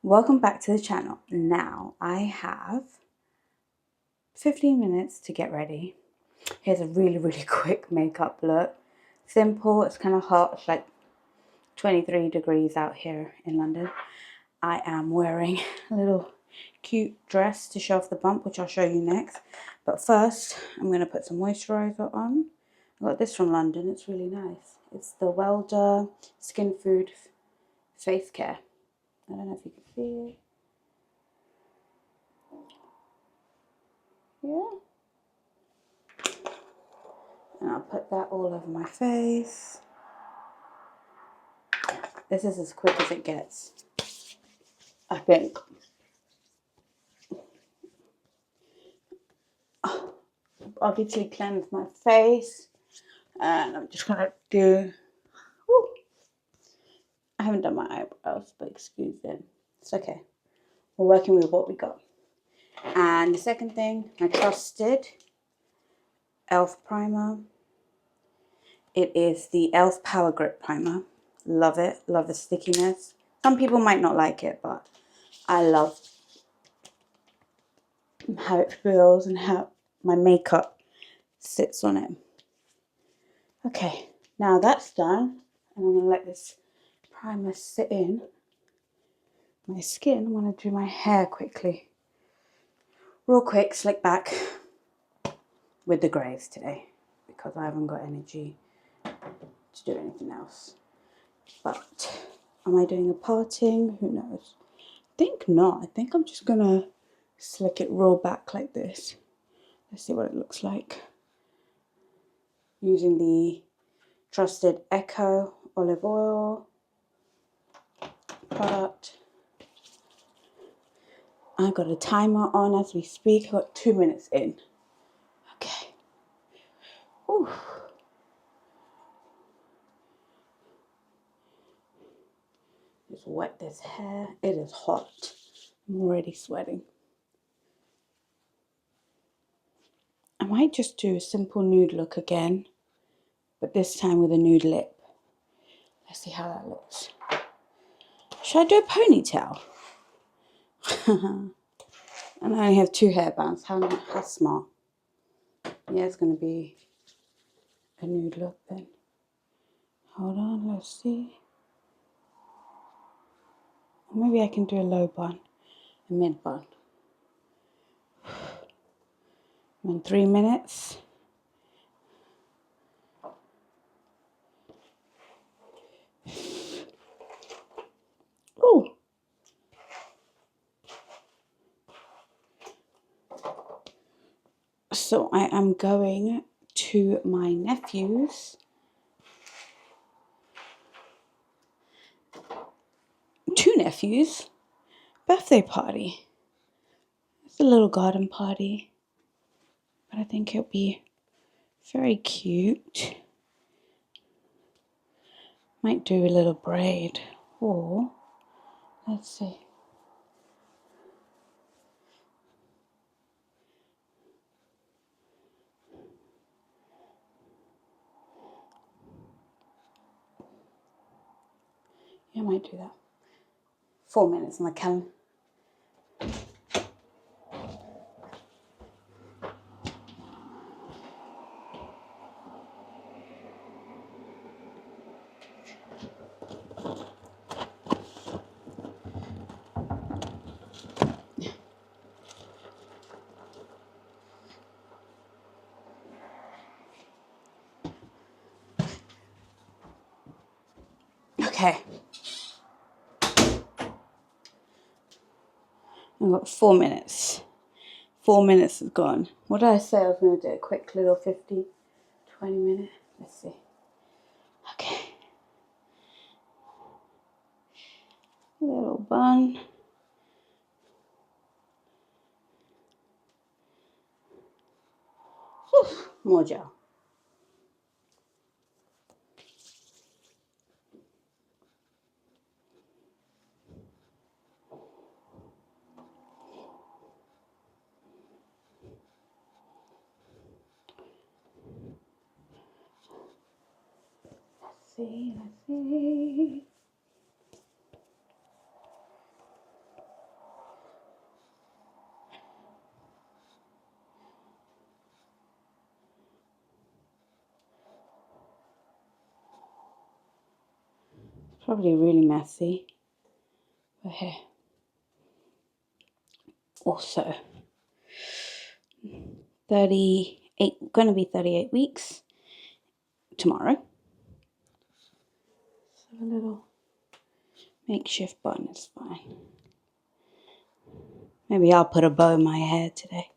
Welcome back to the channel. Now I have 15 minutes to get ready. Here's a really quick makeup look. Simple, it's kind of hot. It's like 23 degrees out here in London. I am wearing a little cute dress to show off the bump, which I'll show you next. But first, I'm going to put some moisturizer on. I got this from London. It's really nice. It's the Weleda Skin Food Face Care. I don't know if you can see it. Yeah. And I'll put that all over my face. This is as quick as it gets, I think. I've literally cleansed my face. And I'm just going to do... Woo, I haven't done my eyebrows, but excuse them. It's okay. We're working with what we got. And the second thing, my trusted E.l.f. primer. It is the E.l.f. Power Grip Primer. Love it. Love the stickiness. Some people might not like it, but I love how it feels and how my makeup sits on it. Okay, now that's done. And I'm going to let this primer sit in my skin. I'm going to do my hair quickly. Real quick, slick back with the greys today because I haven't got energy to do anything else. But am I doing a parting? Who knows? I think not. I think I'm just going to slick it real back like this. Let's see what it looks like. Using the trusted Echo olive oil product. I got a timer on as we speak. I got 2 minutes in. Okay. Ooh. Just wet this hair. It is hot. I'm already sweating. I might just do a simple nude look again, but this time with a nude lip. Let's see how that looks. Should I do a ponytail? And I only have 2 hairbands. How smart. Yeah, it's going to be a nude look then. Hold on, let's see. Or maybe I can do a low bun, a mid bun. In 3 minutes. Oh. So I am going to my nephew's 2 nephews' birthday party. It's a little garden party, but I think it'll be very cute. Might do a little braid, or let's see. Yeah, I might do that. 4 minutes on the calendar. Okay. I've got 4 minutes. 4 minutes is gone. What did I say? I was going to do a quick little 20 minute. Let's see. Okay. Little bun. Whew, more gel. Let's see. Probably really messy. But here. Also, 38, going to be 38 weeks tomorrow. So a little makeshift bun is fine. Maybe I'll put a bow in my hair today.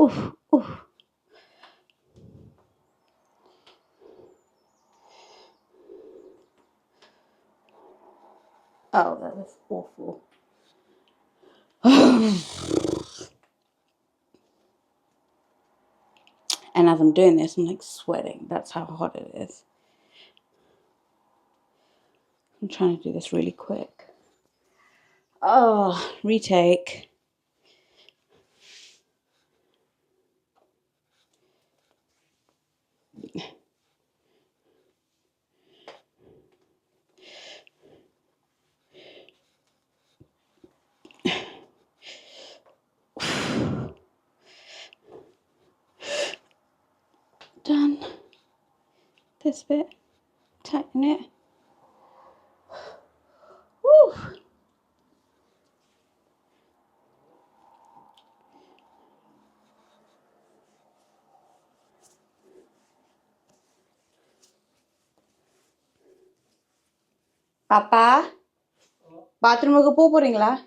Oof, oof. Oh, that was awful. And as I'm doing this, I'm like sweating. That's how hot it is. I'm trying to do this really quick. Oh, retake. Done. This bit. Tighten it. Woo! Papa? Bathroom po poringa?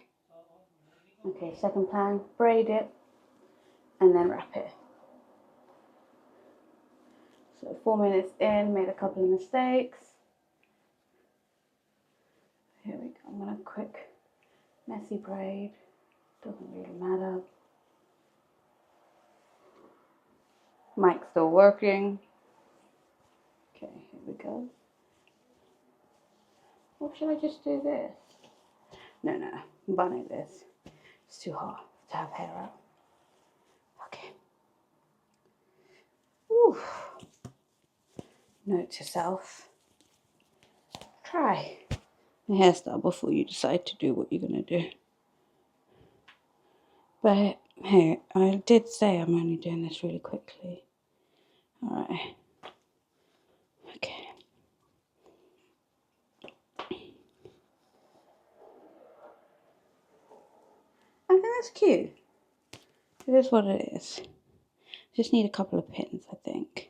Okay, second plan. Braid it. And then wrap it. So 4 minutes in, made a couple of mistakes. Here we go. I'm going to quick messy braid. Doesn't really matter. Mic's still working. Okay, here we go. Or should I just do this? No, I'm bunning this. It's too hot to have hair out. Okay. Woo. Note to self. Try the hairstyle before you decide to do what you're going to do. But hey, I did say I'm only doing this really quickly. Alright. Okay. I think that's cute. It is what it is. Just need a couple of pins, I think.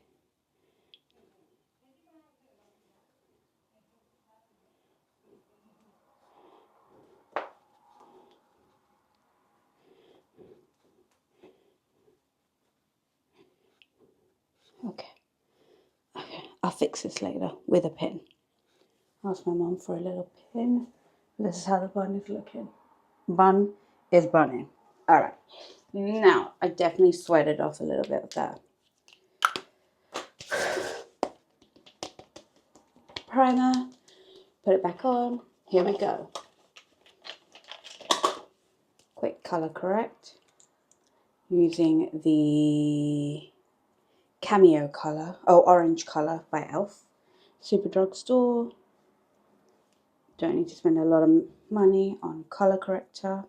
Okay. I'll fix this later with a pin. Ask my mum for a little pin. This is how the bun is looking. Bun is bunning. Alright. Now, I definitely sweated off a little bit of that. Primer. Put it back on. Here we go. Quick color correct. Using the Cameo color. Oh, orange color by E.l.f. Super Drugstore. Don't need to spend a lot of money on color corrector.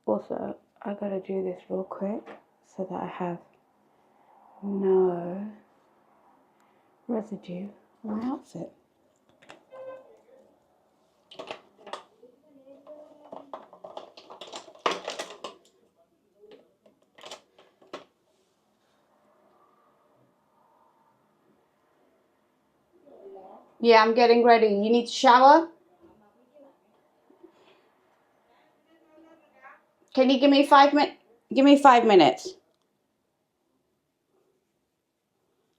Also, I gotta do this real quick so that I have no residue on my outfit. Yeah, I'm getting ready. You need to shower? Can you give me 5 minutes? Give me 5 minutes.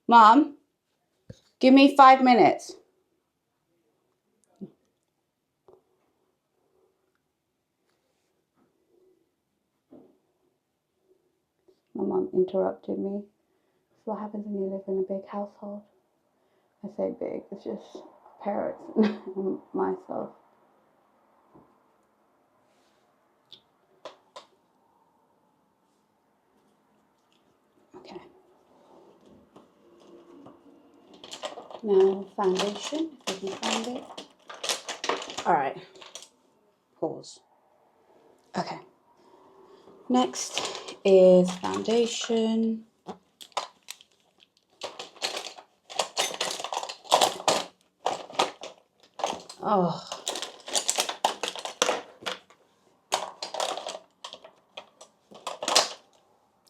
Mom, give me 5 minutes. My mom interrupted me. That's what happens when you live in a big household. I say big, it's just parents and myself. Okay. Now foundation, if you can find it. Alright. Pause. Okay. Next is foundation. Oh.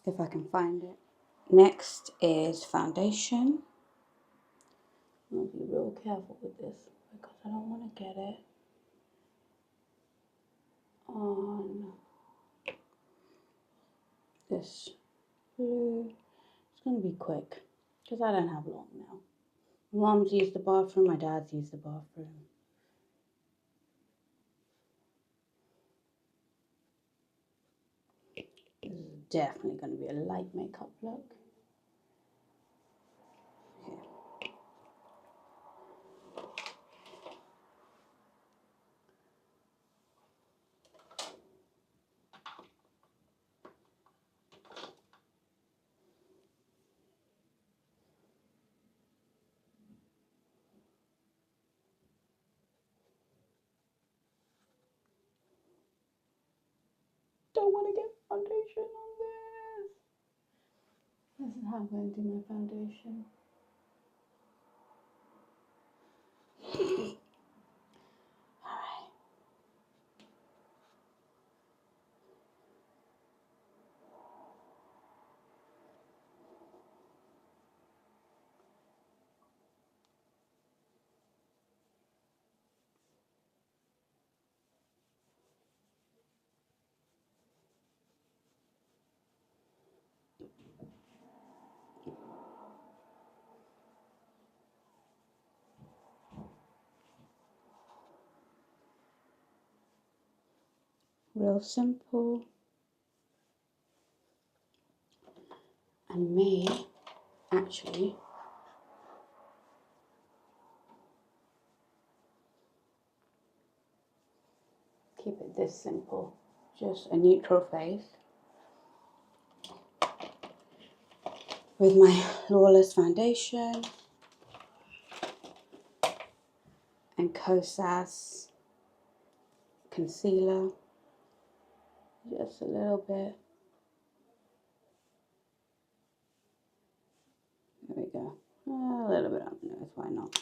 If I can find it. Next is foundation. I'm going to be real careful with this because I don't want to get it on this blue. It's going to be quick because I don't have long now. My mom's used the bathroom, my dad's used the bathroom. This is definitely going to be a light makeup look. Okay. Don't want to get foundation on this. This is how I'm going to do my foundation. Alright. Real simple. And may actually keep it this simple. Just a neutral face with my Flawless foundation and Kosas concealer. Just a little bit. There we go. A little bit on the nose, why not?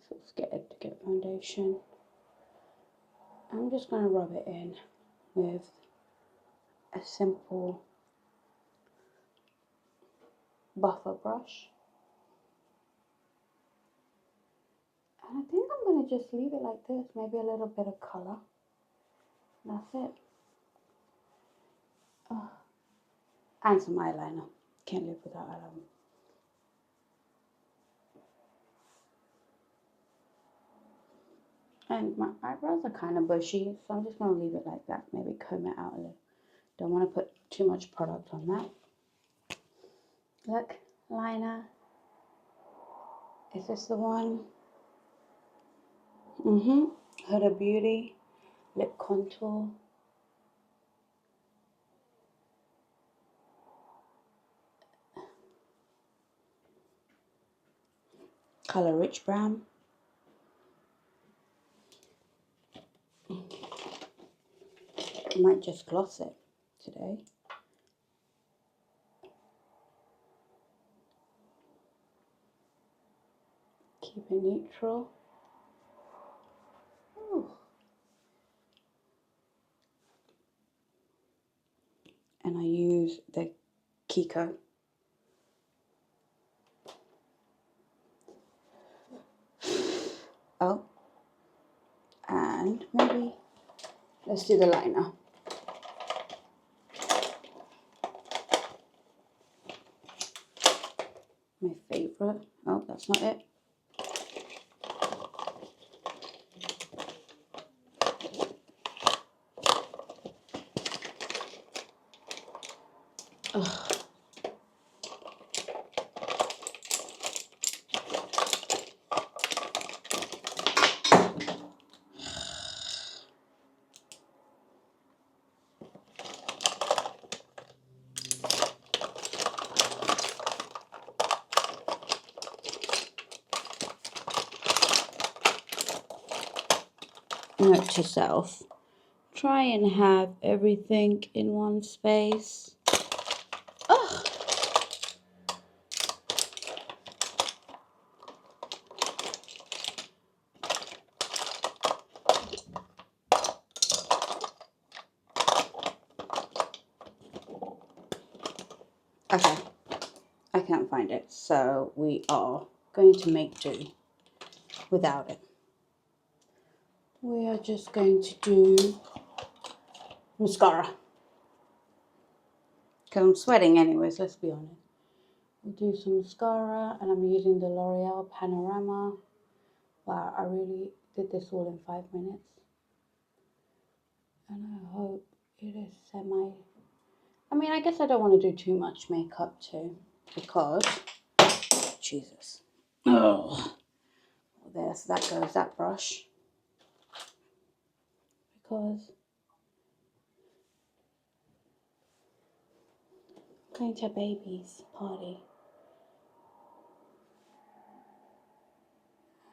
So scared to get foundation. I'm just going to rub it in with a simple buffer brush. And I think I'm going to just leave it like this, maybe a little bit of colour. That's it. Oh. And some eyeliner. Can't live without eyeliner. And my eyebrows are kind of bushy, so I'm just going to leave it like that. Maybe comb it out a little. Don't want to put too much product on that. Look, liner. Is this the one? Huda Beauty. Lip contour. Color Rich Brown. I might just gloss it today. Keep it neutral. Ooh. And I use the Kiko. Oh. And maybe let's do the liner. My favorite. Oh, that's not it. Ugh. note to self, try and have everything in one space. Oh. Okay, I can't find it, so we are going to make do without it. We are just going to do mascara. Because I'm sweating anyways, let's be honest. We'll do some mascara, and I'm using the L'Oreal Panorama. Wow, I really did this all in 5 minutes. And I hope it is semi... I mean, I guess I don't want to do too much makeup too, because... Jesus. Oh. Well, there, so that goes that brush. Because... I'm going to a baby's party.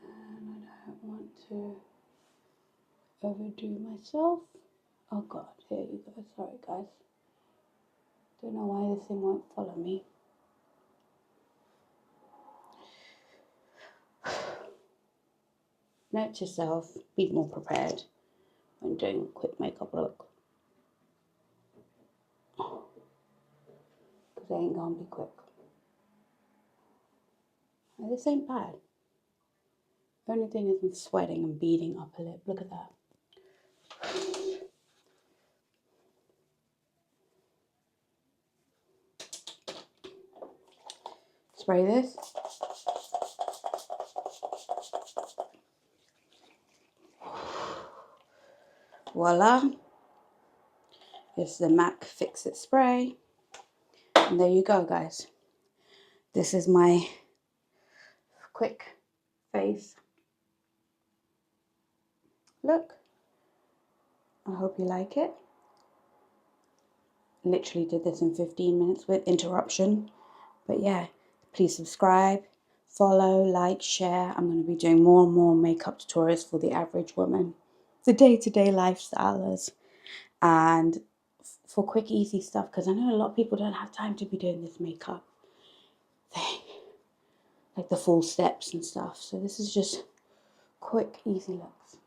And I don't want to overdo myself. Oh God, here you go. Sorry guys. Don't know why this thing won't follow me. Note to self, be more prepared when doing a quick makeup look. Because they ain't gonna be quick. Now, this ain't bad. The only thing is I'm sweating and beating up a lip. Look at that. Spray this. Voila. It's the MAC Fix It spray. And there you go, guys. This is my quick face look. I hope you like it. Literally did this in 15 minutes with interruption. But yeah, please subscribe, follow, like, share. I'm going to be doing more and more makeup tutorials for the average woman, the day-to-day lifestylers, and for quick, easy stuff, because I know a lot of people don't have time to be doing this makeup thing, like the full steps and stuff. So this is just quick, easy looks.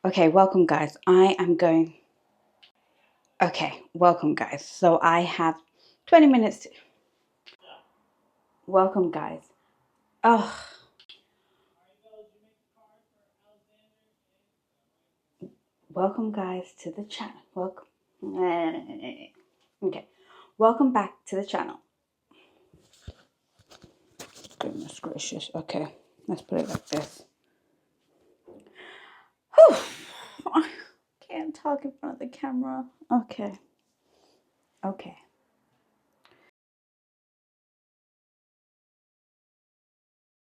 Okay, welcome guys. Okay, welcome guys. So I have 20 minutes to... Welcome guys. Oh. Welcome guys to the channel. Welcome. Okay. Welcome back to the channel. Goodness gracious. Okay. Let's put it like this. Whew. I can't talk in front of the camera. Okay. Okay.